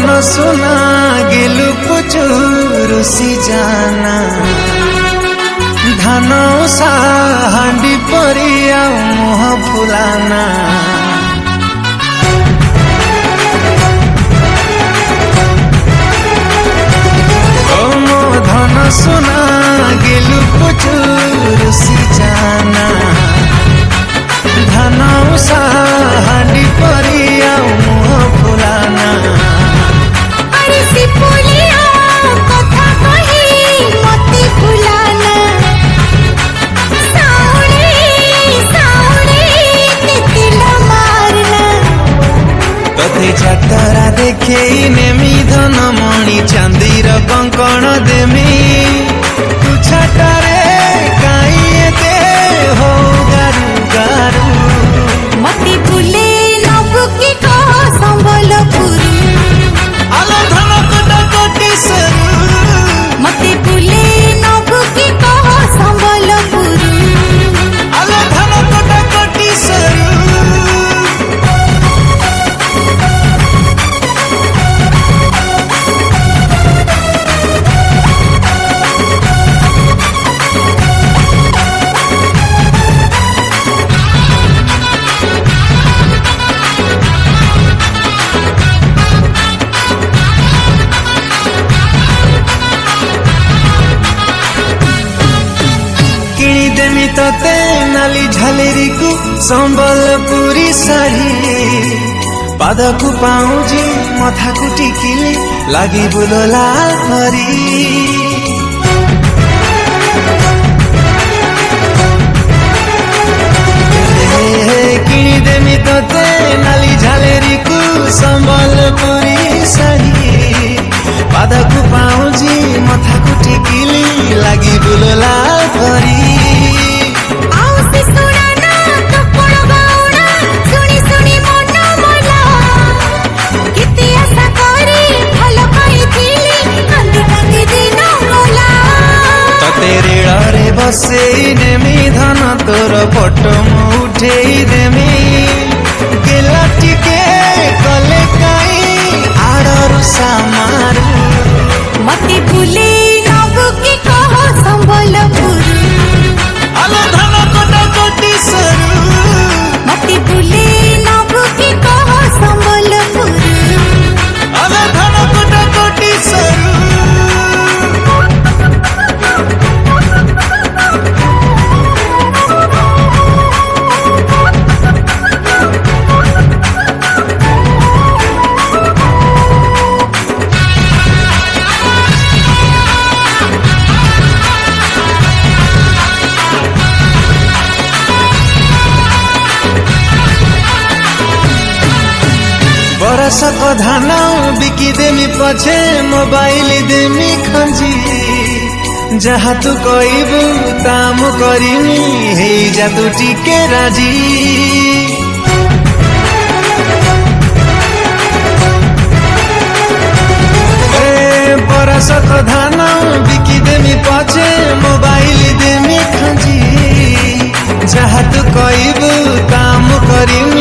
धन सुना गेलु पुचुरुसी जाना धान उषा हांडी परिया मुह फुलाना धन सुना गेलु पुचुरुसी जाना धान उषा हांडी परिया मुह फुलाना कथा कही मती फुलाना तथे जातरा देखे नेमी धन मणि चांदीर कंकण देमी तू छाटारे काई एते हो गारू गारू मती फुले नबु की कह संबलपुरी आलो धन कटा कोटी सरू मती फुले नबु की कह संबलपुरी आलो धन कटा कोटी सरू देमी तते नाली झालेरी को संबलपुरी साड़ी पादकु पाउजी मथा को टिकिली लागी बुलो लाल परी किणी देमी तते नाली झालेरी को संबलपुरी साड़ी पादकु पाउजी मथा को टिकिली लागी बुलो लाल परी रे बसे नेमी धन तोर फोटो मु उठेई देमी गेला टिके कले काई आड़रू सामारू मती फुले नबु की कह संबलपुरी आलो धन कटा कोटी सरू मती फुले नबु की कह संबलपुरी आलो धन कटा कोटी सरू बरसक धान बिकी देमी पछे मोबाइल देमी खंजी जहा तू कहबू ताम करिमी हे जा तू टिके राजी बरसक धान बिकी देमी पछे मोबाइल देमी खंजी जहा तू कहबू ताम करिमी